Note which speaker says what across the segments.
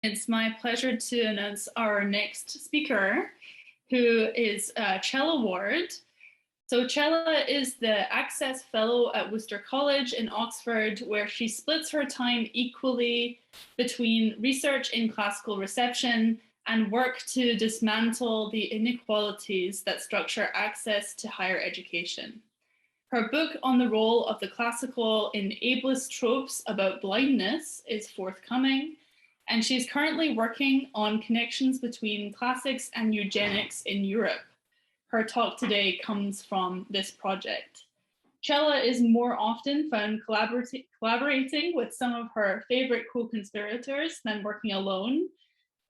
Speaker 1: It's my pleasure to announce our next speaker, who is Chella Ward. So Chella is the Access Fellow at Worcester College in Oxford, where she splits her time equally between research in classical reception and work to dismantle the inequalities that structure access to higher education. Her book on the role of the classical in ableist tropes about blindness is forthcoming, and she's currently working on connections between classics and eugenics in Europe. Her talk today comes from this project. Chella is more often found collaborating with some of her favorite co-conspirators than working alone,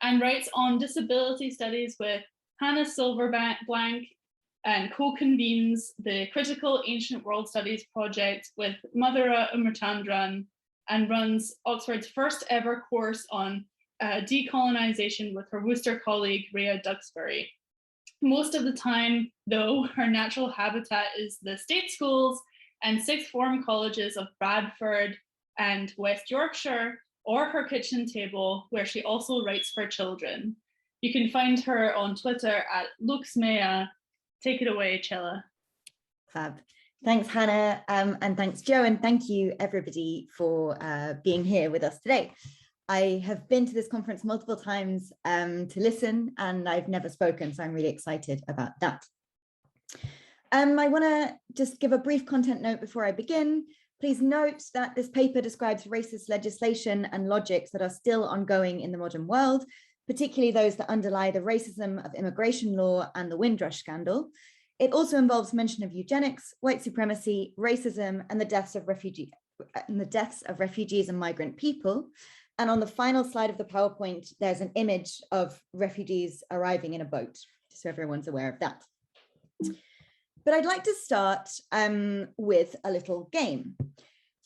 Speaker 1: and writes on disability studies with Hannah Silverblank and co-convenes the Critical Ancient World Studies project with Madhura Umrachandran, and runs Oxford's first ever course on decolonization with her Worcester colleague, Rhea Duxbury. Most of the time, though, her natural habitat is the state schools and sixth form colleges of Bradford and West Yorkshire, or her kitchen table, where she also writes for children. You can find her on Twitter at Luxmea. Take it away, Chella.
Speaker 2: Fab. Thanks, Hannah, and thanks, Joe, and thank you, everybody, for being here with us today. I have been to this conference multiple times to listen, and I've never spoken, so I'm really excited about that. I want to just give a brief content note before I begin. Please note that this paper describes racist legislation and logics that are still ongoing in the modern world, particularly those that underlie the racism of immigration law and the Windrush scandal. It also involves mention of eugenics, white supremacy, racism, and the deaths of refugees and migrant people. And on the final slide of the PowerPoint, there's an image of refugees arriving in a boat, so everyone's aware of that. But I'd like to start with a little game.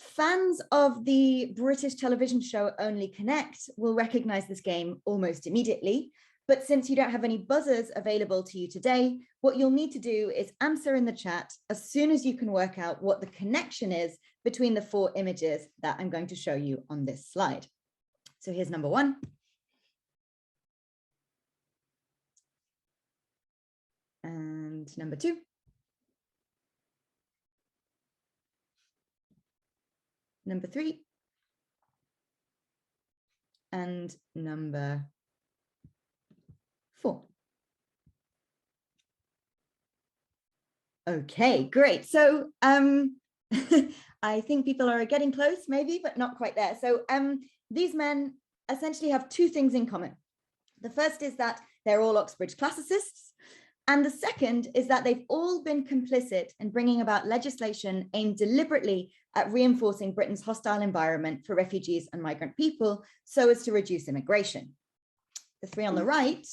Speaker 2: Fans of the British television show Only Connect will recognize this game almost immediately. But since you don't have any buzzers available to you today, what you'll need to do is answer in the chat as soon as you can work out what the connection is between the four images that I'm going to show you on this slide. So here's number one. And number two. Number three. And number four. Okay, great. So I think people are getting close, maybe, but not quite there. So these men essentially have two things in common. The first is that they're all Oxbridge classicists. And the second is that they've all been complicit in bringing about legislation aimed deliberately at reinforcing Britain's hostile environment for refugees and migrant people so as to reduce immigration. The three on the right,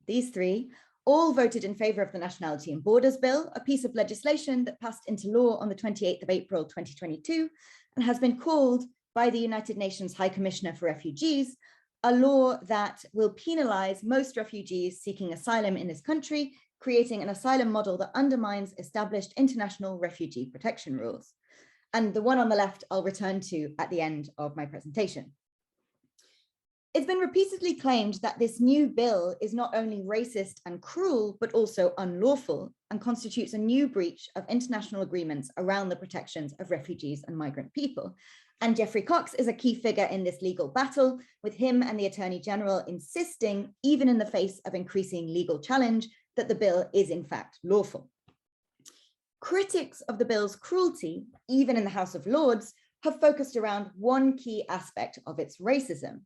Speaker 2: these three, all voted in favour of the Nationality and Borders Bill, a piece of legislation that passed into law on the 28th of April 2022 and has been called by the United Nations High Commissioner for Refugees a law that will penalise most refugees seeking asylum in this country, creating an asylum model that undermines established international refugee protection rules. And the one on the left I'll return to at the end of my presentation. It's been repeatedly claimed that this new bill is not only racist and cruel, but also unlawful and constitutes a new breach of international agreements around the protections of refugees and migrant people. And Geoffrey Cox is a key figure in this legal battle, with him and the Attorney General insisting, even in the face of increasing legal challenge, that the bill is in fact lawful. Critics of the bill's cruelty, even in the House of Lords, have focused around one key aspect of its racism: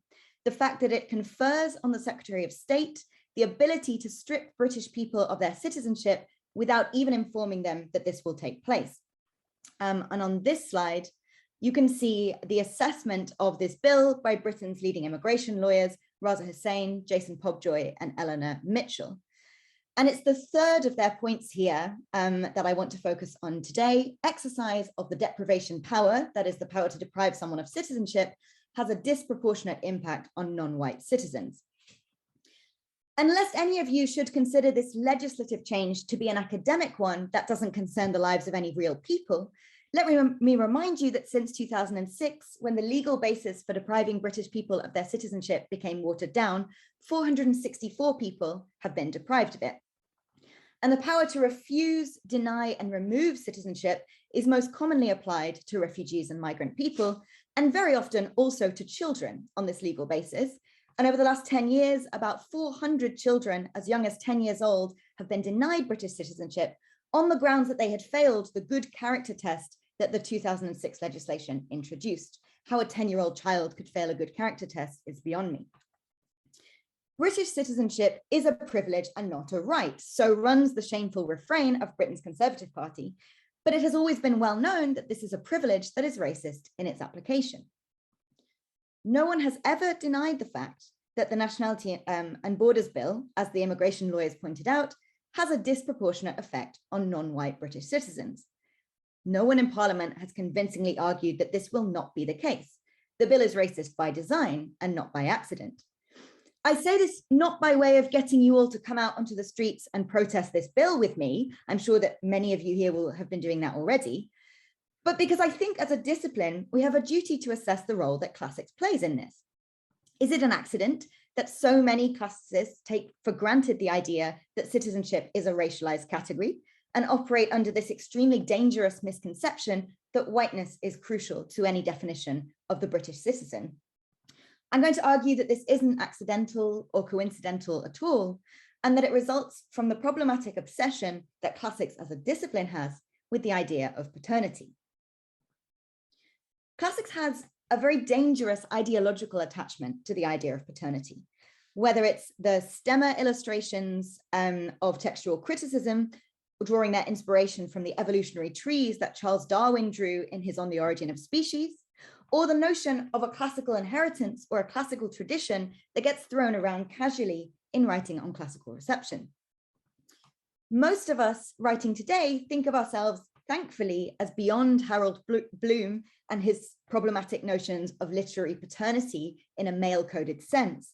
Speaker 2: the fact that it confers on the Secretary of State the ability to strip British people of their citizenship without even informing them that this will take place. And on this slide, you can see the assessment of this bill by Britain's leading immigration lawyers, Raza Hussain, Jason Pobjoy, and Eleanor Mitchell. And it's the third of their points here that I want to focus on today. Exercise of the deprivation power, that is the power to deprive someone of citizenship, has a disproportionate impact on non-white citizens. Unless any of you should consider this legislative change to be an academic one that doesn't concern the lives of any real people, Let me remind you that since 2006, when the legal basis for depriving British people of their citizenship became watered down, 464 people have been deprived of it. And the power to refuse, deny, and remove citizenship is most commonly applied to refugees and migrant people, and very often also to children on this legal basis. And over the last 10 years, about 400 children as young as 10 years old have been denied British citizenship on the grounds that they had failed the good character test that the 2006 legislation introduced. How a 10-year-old child could fail a good character test is beyond me. British citizenship is a privilege and not a right, so runs the shameful refrain of Britain's Conservative Party, but it has always been well known that this is a privilege that is racist in its application. No one has ever denied the fact that the Nationality and Borders Bill, as the immigration lawyers pointed out, has a disproportionate effect on non-white British citizens. No one in Parliament has convincingly argued that this will not be the case. The bill is racist by design and not by accident. I say this not by way of getting you all to come out onto the streets and protest this bill with me. I'm sure that many of you here will have been doing that already, but because I think as a discipline, we have a duty to assess the role that classics plays in this. Is it an accident that so many classicists take for granted the idea that citizenship is a racialized category and operate under this extremely dangerous misconception that whiteness is crucial to any definition of the British citizen? I'm going to argue that this isn't accidental or coincidental at all, and that it results from the problematic obsession that classics as a discipline has with the idea of paternity. Classics has a very dangerous ideological attachment to the idea of paternity, whether it's the stemmer illustrations of textual criticism, drawing their inspiration from the evolutionary trees that Charles Darwin drew in his On the Origin of Species, or the notion of a classical inheritance or a classical tradition that gets thrown around casually in writing on classical reception. Most of us writing today think of ourselves, thankfully, as beyond Harold Bloom and his problematic notions of literary paternity in a male-coded sense.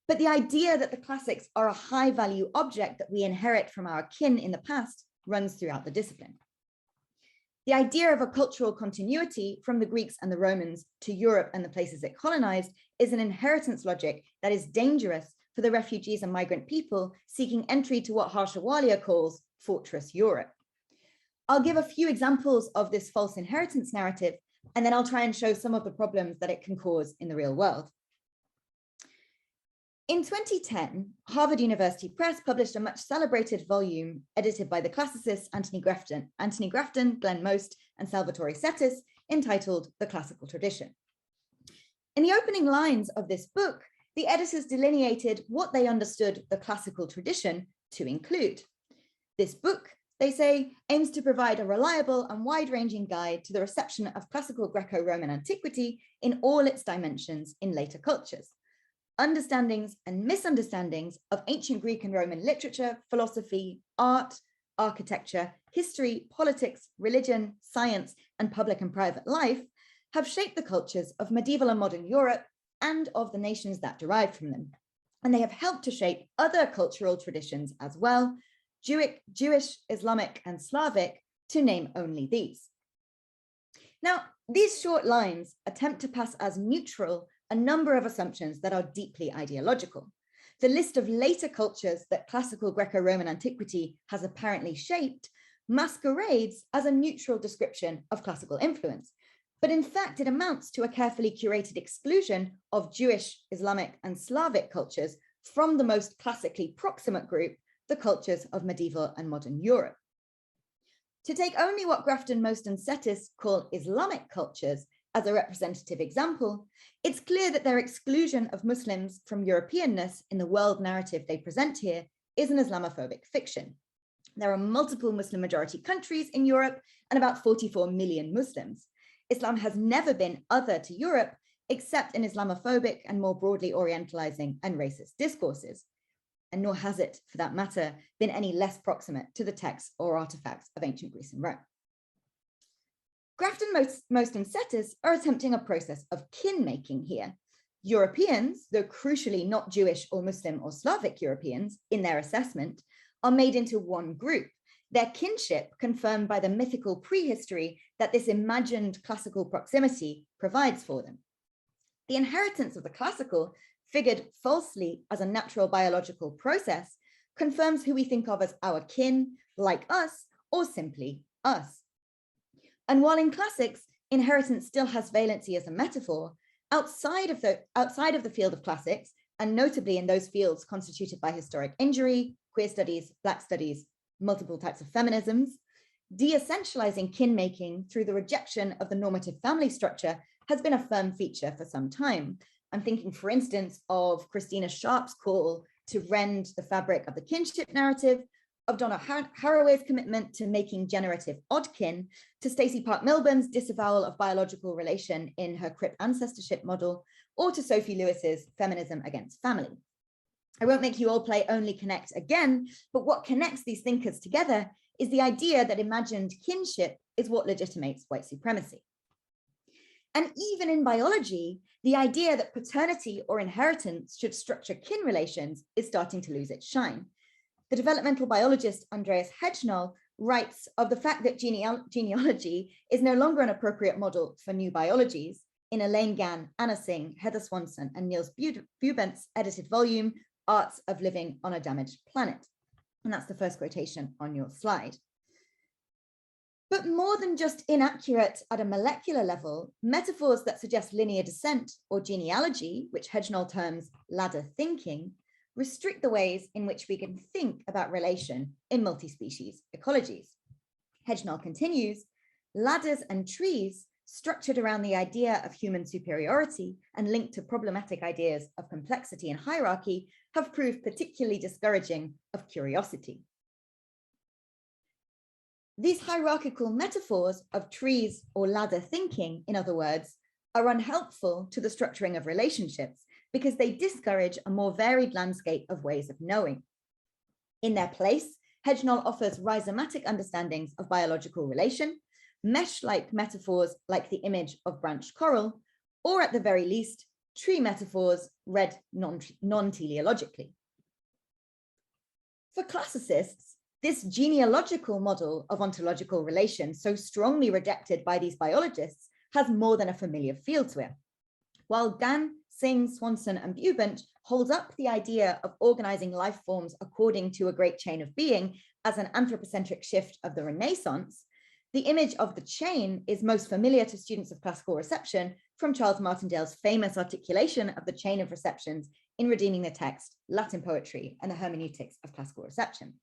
Speaker 2: But the idea that the classics are a high-value object that we inherit from our kin in the past runs throughout the discipline. The idea of a cultural continuity from the Greeks and the Romans to Europe and the places it colonized is an inheritance logic that is dangerous for the refugees and migrant people seeking entry to what Harshawalia calls Fortress Europe. I'll give a few examples of this false inheritance narrative, and then I'll try and show some of the problems that it can cause in the real world. In 2010, Harvard University Press published a much celebrated volume edited by the classicists Anthony Grafton, Glenn Most, and Salvatore Settis, entitled The Classical Tradition. In the opening lines of this book, the editors delineated what they understood the classical tradition to include. This book, they say, aims to provide a reliable and wide-ranging guide to the reception of classical Greco-Roman antiquity in all its dimensions in later cultures. Understandings and misunderstandings of ancient Greek and Roman literature, philosophy, art, architecture, history, politics, religion, science, and public and private life have shaped the cultures of medieval and modern Europe and of the nations that derived from them. And they have helped to shape other cultural traditions as well, Jewish, Islamic, and Slavic, to name only these. Now, these short lines attempt to pass as neutral a number of assumptions that are deeply ideological. The list of later cultures that classical Greco-Roman antiquity has apparently shaped masquerades as a neutral description of classical influence, but in fact it amounts to a carefully curated exclusion of Jewish, Islamic, and Slavic cultures from the most classically proximate group, the cultures of medieval and modern Europe. To take only what Grafton, Most, and Settis call Islamic cultures as a representative example, it's clear that their exclusion of Muslims from Europeanness in the world narrative they present here is an Islamophobic fiction. There are multiple Muslim majority countries in Europe and about 44 million Muslims. Islam has never been other to Europe, except in Islamophobic and more broadly orientalizing and racist discourses. And nor has it, for that matter, been any less proximate to the texts or artifacts of ancient Greece and Rome. Grafton, Most, and Settis are attempting a process of kin-making here. Europeans, though crucially not Jewish or Muslim or Slavic Europeans in their assessment, are made into one group, their kinship confirmed by the mythical prehistory that this imagined classical proximity provides for them. The inheritance of the classical, figured falsely as a natural biological process, confirms who we think of as our kin, like us, or simply us. And while in classics, inheritance still has valency as a metaphor, outside of the field of classics, and notably in those fields constituted by historic injury, queer studies, Black studies, multiple types of feminisms, de-essentializing kin-making through the rejection of the normative family structure has been a firm feature for some time. I'm thinking, for instance, of Christina Sharp's call to rend the fabric of the kinship narrative, of Donna Haraway's commitment to making generative oddkin, to Stacey Park Milburn's disavowal of biological relation in her Crip ancestorship model, or to Sophie Lewis's feminism against family. I won't make you all play Only Connect again, but what connects these thinkers together is the idea that imagined kinship is what legitimates white supremacy. And even in biology, the idea that paternity or inheritance should structure kin relations is starting to lose its shine. The developmental biologist Andreas Hedgenol writes of the fact that genealogy is no longer an appropriate model for new biologies in Elaine Gann, Anna Singh, Heather Swanson, and Niels Bubent's edited volume, Arts of Living on a Damaged Planet. And that's the first quotation on your slide. But more than just inaccurate at a molecular level, metaphors that suggest linear descent or genealogy, which Hedgenol terms ladder thinking, restrict the ways in which we can think about relation in multi-species ecologies. Hedgenol continues, ladders and trees structured around the idea of human superiority and linked to problematic ideas of complexity and hierarchy have proved particularly discouraging of curiosity. These hierarchical metaphors of trees or ladder thinking, in other words, are unhelpful to the structuring of relationships because they discourage a more varied landscape of ways of knowing. In their place, Hedgenol offers rhizomatic understandings of biological relation, mesh-like metaphors like the image of branched coral, or at the very least, tree metaphors read non-teleologically. For classicists, this genealogical model of ontological relation, so strongly rejected by these biologists, has more than a familiar feel to it. While Gann, Singh, Swanson, and Bubent hold up the idea of organizing life forms according to a great chain of being as an anthropocentric shift of the Renaissance, the image of the chain is most familiar to students of classical reception from Charles Martindale's famous articulation of the chain of receptions in Redeeming the Text, Latin Poetry, and the Hermeneutics of Classical Reception.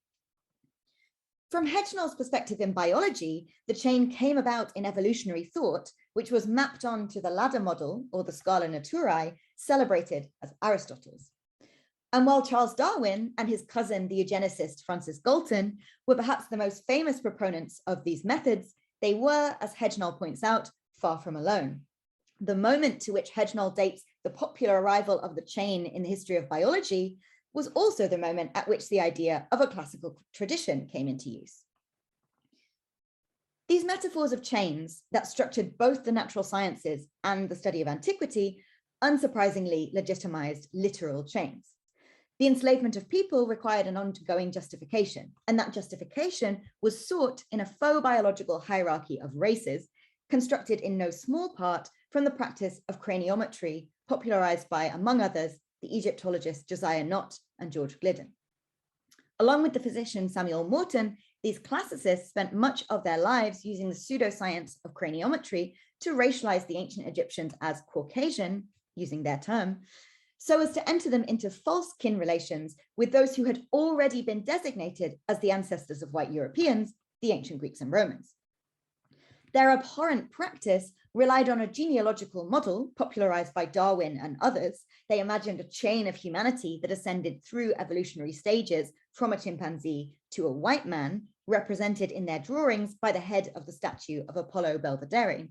Speaker 2: From Hedgenol's perspective in biology, the chain came about in evolutionary thought, which was mapped onto the ladder model, or the scala naturae, celebrated as Aristotle's. And while Charles Darwin and his cousin, the eugenicist Francis Galton, were perhaps the most famous proponents of these methods, they were, as Hedgenol points out, far from alone. The moment to which Hedgenol dates the popular arrival of the chain in the history of biology was also the moment at which the idea of a classical tradition came into use. These metaphors of chains that structured both the natural sciences and the study of antiquity unsurprisingly legitimized literal chains. The enslavement of people required an ongoing justification, and that justification was sought in a faux biological hierarchy of races, constructed in no small part from the practice of craniometry, popularized by, among others, the Egyptologists Josiah Nott and George Glidden. Along with the physician Samuel Morton, these classicists spent much of their lives using the pseudoscience of craniometry to racialize the ancient Egyptians as Caucasian, using their term, so as to enter them into false kin relations with those who had already been designated as the ancestors of white Europeans, the ancient Greeks and Romans. Their abhorrent practice relied on a genealogical model popularized by Darwin and others. They imagined a chain of humanity that ascended through evolutionary stages from a chimpanzee to a white man, represented in their drawings by the head of the statue of Apollo Belvedere.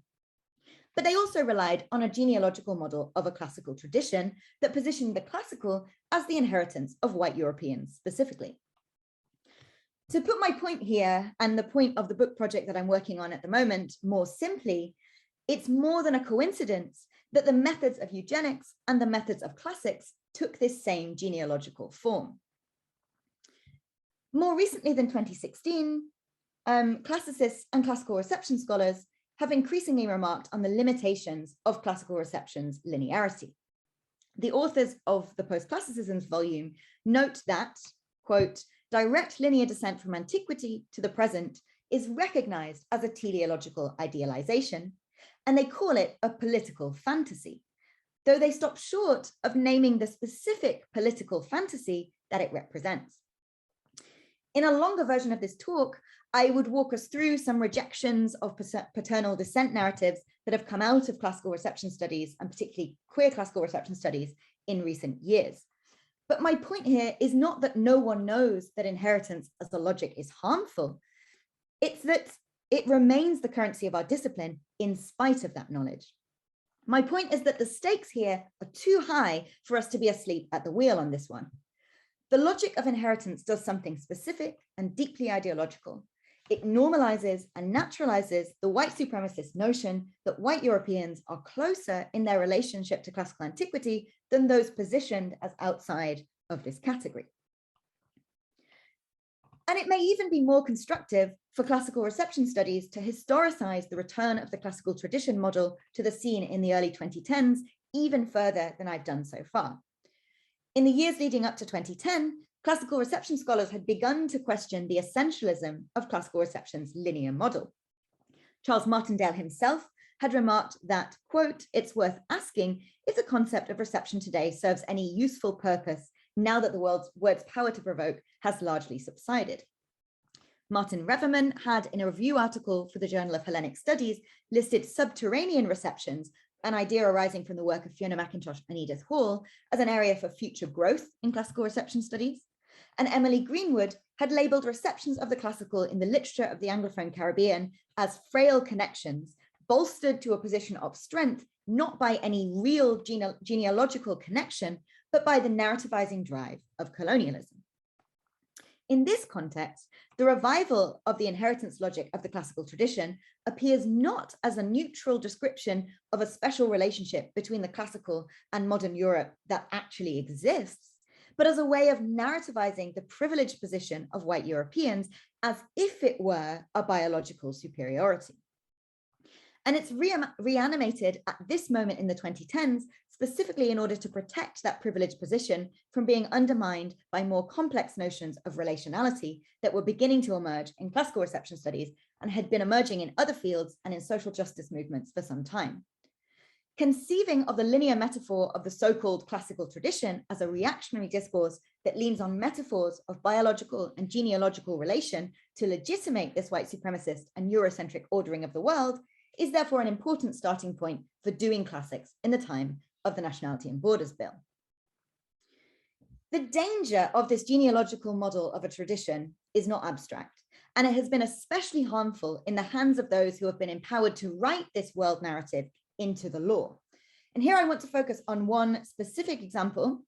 Speaker 2: But they also relied on a genealogical model of a classical tradition that positioned the classical as the inheritance of white Europeans specifically. To put my point here, and the point of the book project that I'm working on at the moment more simply, it's more than a coincidence that the methods of eugenics and the methods of classics took this same genealogical form. More recently than 2016, classicists and classical reception scholars have increasingly remarked on the limitations of classical reception's linearity. The authors of the Post-Classicisms volume note that, quote, direct linear descent from antiquity to the present is recognized as a teleological idealization, and they call it a political fantasy, though they stop short of naming the specific political fantasy that it represents. In a longer version of this talk, I would walk us through some rejections of paternal descent narratives that have come out of classical reception studies, and particularly queer classical reception studies, in recent years. But my point here is not that no one knows that inheritance as a logic is harmful. It's that it remains the currency of our discipline in spite of that knowledge. My point is that the stakes here are too high for us to be asleep at the wheel on this one. The logic of inheritance does something specific and deeply ideological. It normalizes and naturalizes the white supremacist notion that white Europeans are closer in their relationship to classical antiquity than those positioned as outside of this category. And it may even be more constructive for classical reception studies to historicize the return of the classical tradition model to the scene in the early 2010s, even further than I've done so far. In the years leading up to 2010, classical reception scholars had begun to question the essentialism of classical reception's linear model. Charles Martindale himself had remarked that, quote, it's worth asking if the concept of reception today serves any useful purpose now that the word's power to provoke has largely subsided. Martin Reverman had, in a review article for the Journal of Hellenic Studies, listed subterranean receptions, an idea arising from the work of Fiona McIntosh and Edith Hall, as an area for future growth in classical reception studies. And Emily Greenwood had labeled receptions of the classical in the literature of the Anglophone Caribbean as frail connections, bolstered to a position of strength, not by any real genealogical connection, but by the narrativizing drive of colonialism. In this context, the revival of the inheritance logic of the classical tradition appears not as a neutral description of a special relationship between the classical and modern Europe that actually exists, but as a way of narrativizing the privileged position of white Europeans as if it were a biological superiority. And it's reanimated at this moment in the 2010s, specifically in order to protect that privileged position from being undermined by more complex notions of relationality that were beginning to emerge in classical reception studies and had been emerging in other fields and in social justice movements for some time. Conceiving of the linear metaphor of the so-called classical tradition as a reactionary discourse that leans on metaphors of biological and genealogical relation to legitimate this white supremacist and Eurocentric ordering of the world is therefore an important starting point for doing classics in the time of the Nationality and Borders Bill. The danger of this genealogical model of a tradition is not abstract, and it has been especially harmful in the hands of those who have been empowered to write this world narrative into the law. And here I want to focus on one specific example,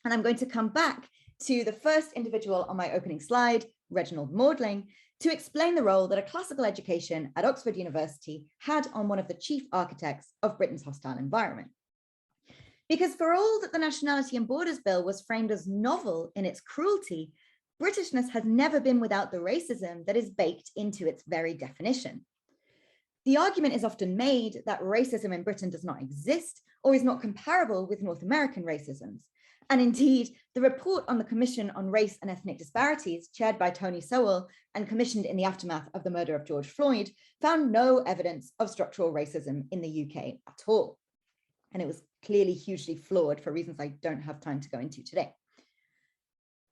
Speaker 2: and I'm going to come back to the first individual on my opening slide, Reginald Maudling, to explain the role that a classical education at Oxford University had on one of the chief architects of Britain's hostile environment. Because for all that the Nationality and Borders Bill was framed as novel in its cruelty, Britishness has never been without the racism that is baked into its very definition. The argument is often made that racism in Britain does not exist or is not comparable with North American racisms. And indeed, the report on the Commission on Race and Ethnic Disparities, chaired by Tony Sowell and commissioned in the aftermath of the murder of George Floyd, found no evidence of structural racism in the UK at all. And it was clearly hugely flawed for reasons I don't have time to go into today.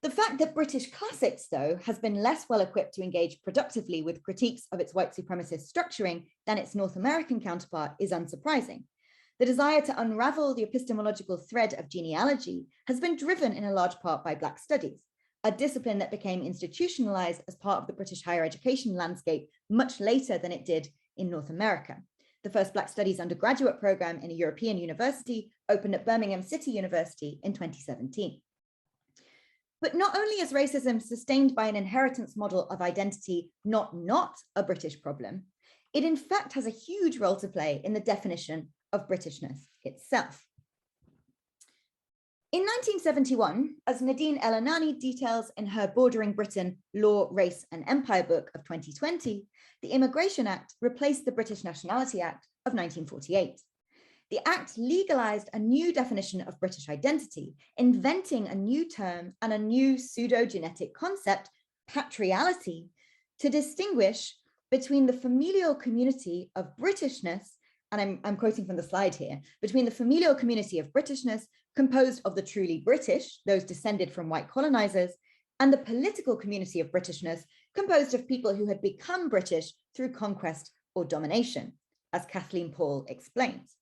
Speaker 2: The fact that British classics, though, has been less well equipped to engage productively with critiques of its white supremacist structuring than its North American counterpart is unsurprising. The desire to unravel the epistemological thread of genealogy has been driven in a large part by Black studies, a discipline that became institutionalized as part of the British higher education landscape much later than it did in North America. The first Black Studies undergraduate program in a European university opened at Birmingham City University in 2017. But not only is racism sustained by an inheritance model of identity not a British problem, it in fact has a huge role to play in the definition of Britishness itself. In 1971, as Nadine El-Anani details in her Bordering Britain, Law, Race and Empire book of 2020, the Immigration Act replaced the British Nationality Act of 1948. The Act legalized a new definition of British identity, inventing a new term and a new pseudo-genetic concept, patriality, to distinguish between the familial community of Britishness, and I'm quoting from the slide here, between the familial community of Britishness composed of the truly British, those descended from white colonizers, and the political community of Britishness composed of people who had become British through conquest or domination, as Kathleen Paul explains.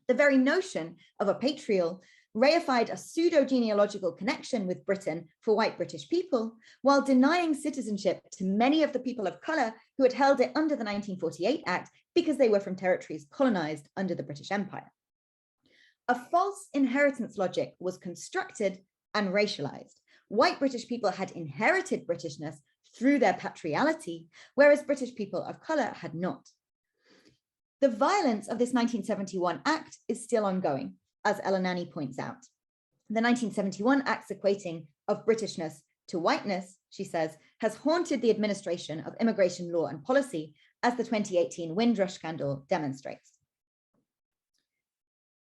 Speaker 2: The very notion of a patrial reified a pseudo-genealogical connection with Britain for white British people, while denying citizenship to many of the people of colour who had held it under the 1948 Act because they were from territories colonized under the British Empire. A false inheritance logic was constructed and racialized. White British people had inherited Britishness through their patriality, whereas British people of colour had not. The violence of this 1971 Act is still ongoing, as El-Anani points out. The 1971 Act's equating of Britishness to whiteness, she says, has haunted the administration of immigration law and policy, as the 2018 Windrush scandal demonstrates.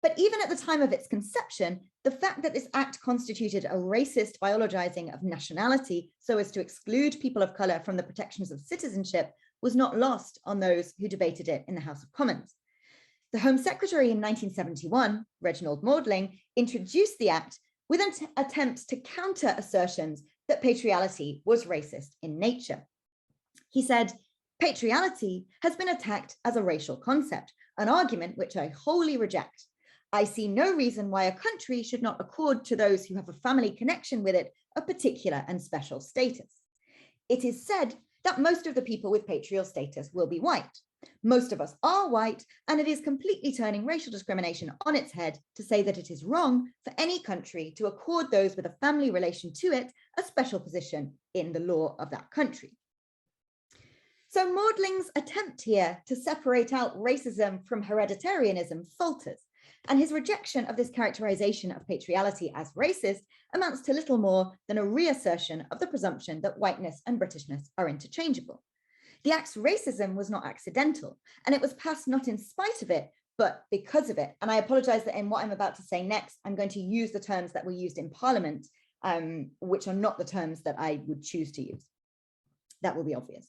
Speaker 2: But even at the time of its conception, the fact that this act constituted a racist biologizing of nationality so as to exclude people of colour from the protections of citizenship was not lost on those who debated it in the House of Commons. The Home Secretary in 1971, Reginald Maudling, introduced the act with an attempt to counter assertions that patriality was racist in nature. He said, "Patriality has been attacked as a racial concept, an argument which I wholly reject. I see no reason why a country should not accord to those who have a family connection with it a particular and special status. It is said that most of the people with patrial status will be white. Most of us are white, and it is completely turning racial discrimination on its head to say that it is wrong for any country to accord those with a family relation to it a special position in the law of that country." So Maudling's attempt here to separate out racism from hereditarianism falters, and his rejection of this characterization of patriality as racist amounts to little more than a reassertion of the presumption that whiteness and Britishness are interchangeable. The act's racism was not accidental, and it was passed not in spite of it, but because of it. And I apologize that in what I'm about to say next, I'm going to use the terms that were used in Parliament, which are not the terms that I would choose to use. That will be obvious.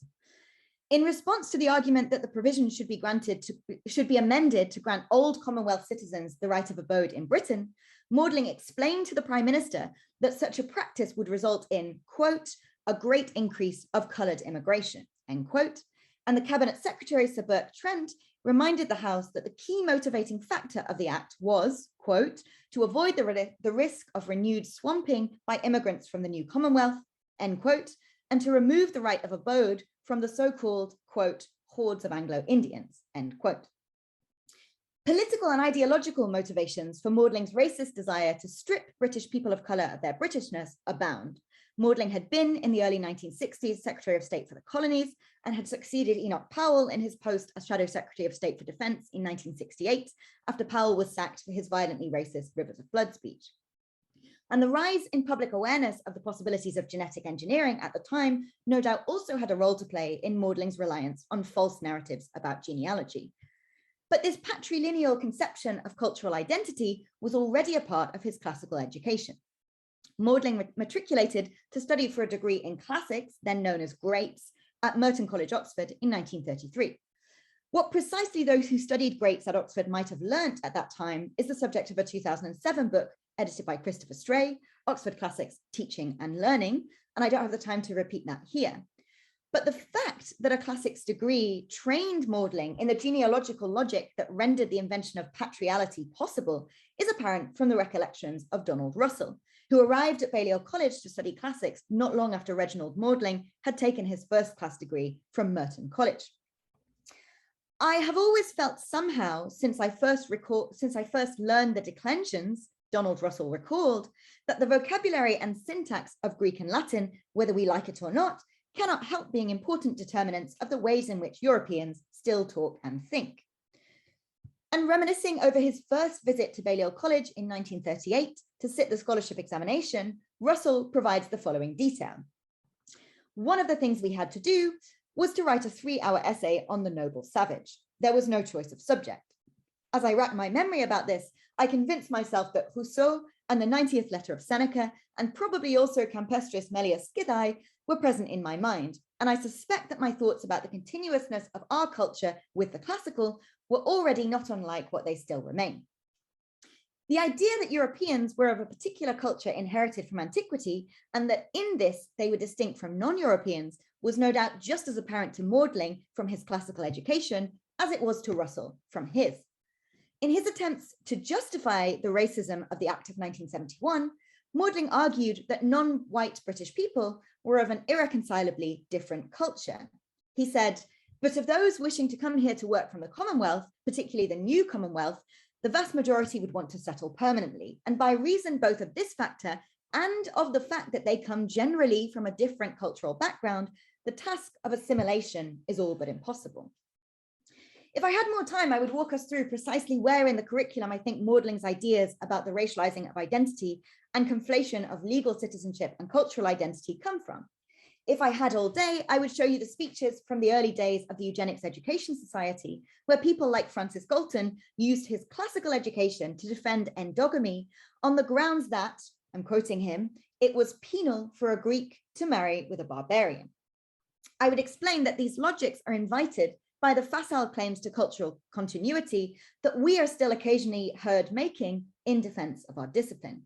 Speaker 2: In response to the argument that the provision should be amended to grant old Commonwealth citizens the right of abode in Britain, Maudling explained to the Prime Minister that such a practice would result in, quote, "a great increase of coloured immigration," end quote. And the Cabinet Secretary, Sir Burke Trent, reminded the House that the key motivating factor of the Act was, quote, "to avoid the risk of renewed swamping by immigrants from the new Commonwealth," end quote, and to remove the right of abode from the so-called, quote, "hordes of Anglo-Indians," end quote. Political and ideological motivations for Maudling's racist desire to strip British people of colour of their Britishness abound. Maudling had been, in the early 1960s, Secretary of State for the Colonies and had succeeded Enoch Powell in his post as Shadow Secretary of State for Defence in 1968, after Powell was sacked for his violently racist Rivers of Blood speech. And the rise in public awareness of the possibilities of genetic engineering at the time no doubt also had a role to play in Maudling's reliance on false narratives about genealogy. But this patrilineal conception of cultural identity was already a part of his classical education. Maudling matriculated to study for a degree in classics, then known as Greats, at Merton College, Oxford in 1933. What precisely those who studied Greats at Oxford might have learnt at that time is the subject of a 2007 book edited by Christopher Stray, Oxford Classics, Teaching and Learning, and I don't have the time to repeat that here. But the fact that a classics degree trained Maudling in the genealogical logic that rendered the invention of patriality possible is apparent from the recollections of Donald Russell, who arrived at Balliol College to study classics not long after Reginald Maudling had taken his first-class degree from Merton College. "I have always felt somehow, since I first learned the declensions," Donald Russell recalled, "that the vocabulary and syntax of Greek and Latin, whether we like it or not, cannot help being important determinants of the ways in which Europeans still talk and think." And reminiscing over his first visit to Balliol College in 1938 to sit the scholarship examination, Russell provides the following detail. One of the things we had to do was to write a 3-hour essay on the noble savage. There was no choice of subject. As I racked my memory about this, I convinced myself that Rousseau and the 90th letter of Seneca, and probably also Campestris Melius Scythae, were present in my mind. And I suspect that my thoughts about the continuousness of our culture with the classical were already not unlike what they still remain. The idea that Europeans were of a particular culture inherited from antiquity, and that in this they were distinct from non-Europeans, was no doubt just as apparent to Maudling from his classical education as it was to Russell from his. In his attempts to justify the racism of the Act of 1971, Maudling argued that non-white British people were of an irreconcilably different culture. He said, "But of those wishing to come here to work from the Commonwealth, particularly the new Commonwealth, the vast majority would want to settle permanently. And by reason both of this factor and of the fact that they come generally from a different cultural background, the task of assimilation is all but impossible." If I had more time, I would walk us through precisely where in the curriculum I think Maudling's ideas about the racializing of identity and conflation of legal citizenship and cultural identity come from. If I had all day, I would show you the speeches from the early days of the Eugenics Education Society, where people like Francis Galton used his classical education to defend endogamy on the grounds that, I'm quoting him, it was penal for a Greek to marry with a barbarian. I would explain that these logics are invited by the facile claims to cultural continuity that we are still occasionally heard making in defense of our discipline.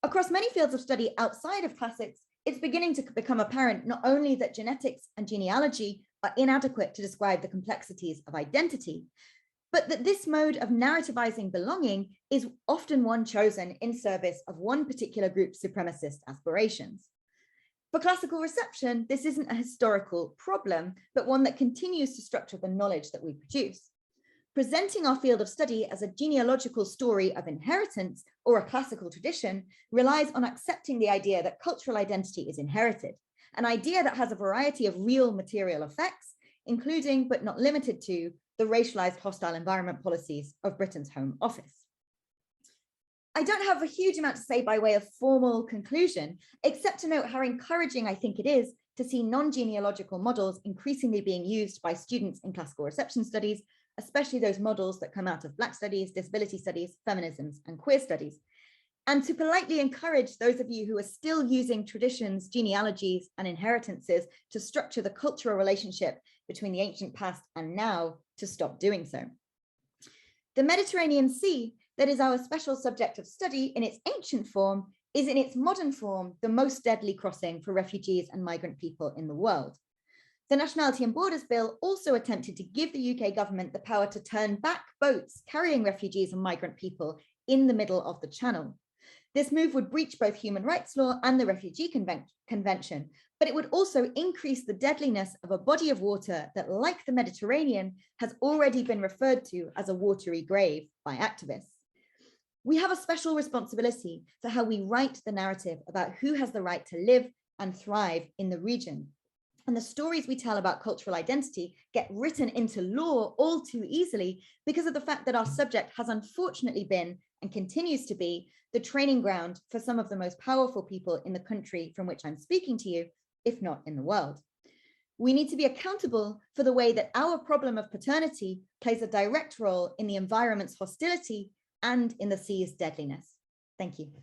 Speaker 2: Across many fields of study outside of classics, it's beginning to become apparent not only that genetics and genealogy are inadequate to describe the complexities of identity, but that this mode of narrativizing belonging is often one chosen in service of one particular group's supremacist aspirations. For classical reception, this isn't a historical problem, but one that continues to structure the knowledge that we produce. Presenting our field of study as a genealogical story of inheritance or a classical tradition relies on accepting the idea that cultural identity is inherited, an idea that has a variety of real material effects, including but not limited to the racialized hostile environment policies of Britain's Home Office. I don't have a huge amount to say by way of formal conclusion, except to note how encouraging I think it is to see non-genealogical models increasingly being used by students in classical reception studies, especially those models that come out of Black studies, disability studies, feminisms, and queer studies. And to politely encourage those of you who are still using traditions, genealogies, and inheritances to structure the cultural relationship between the ancient past and now to stop doing so. The Mediterranean Sea, that is our special subject of study in its ancient form, is in its modern form the most deadly crossing for refugees and migrant people in the world. The Nationality and Borders Bill also attempted to give the UK government the power to turn back boats carrying refugees and migrant people in the middle of the Channel. This move would breach both human rights law and the Refugee Convention, but it would also increase the deadliness of a body of water that, like the Mediterranean, has already been referred to as a watery grave by activists. We have a special responsibility for how we write the narrative about who has the right to live and thrive in the region. And the stories we tell about cultural identity get written into law all too easily because of the fact that our subject has unfortunately been and continues to be the training ground for some of the most powerful people in the country from which I'm speaking to you, if not in the world. We need to be accountable for the way that our problem of paternity plays a direct role in the environment's hostility and in the sea's deadliness. Thank you.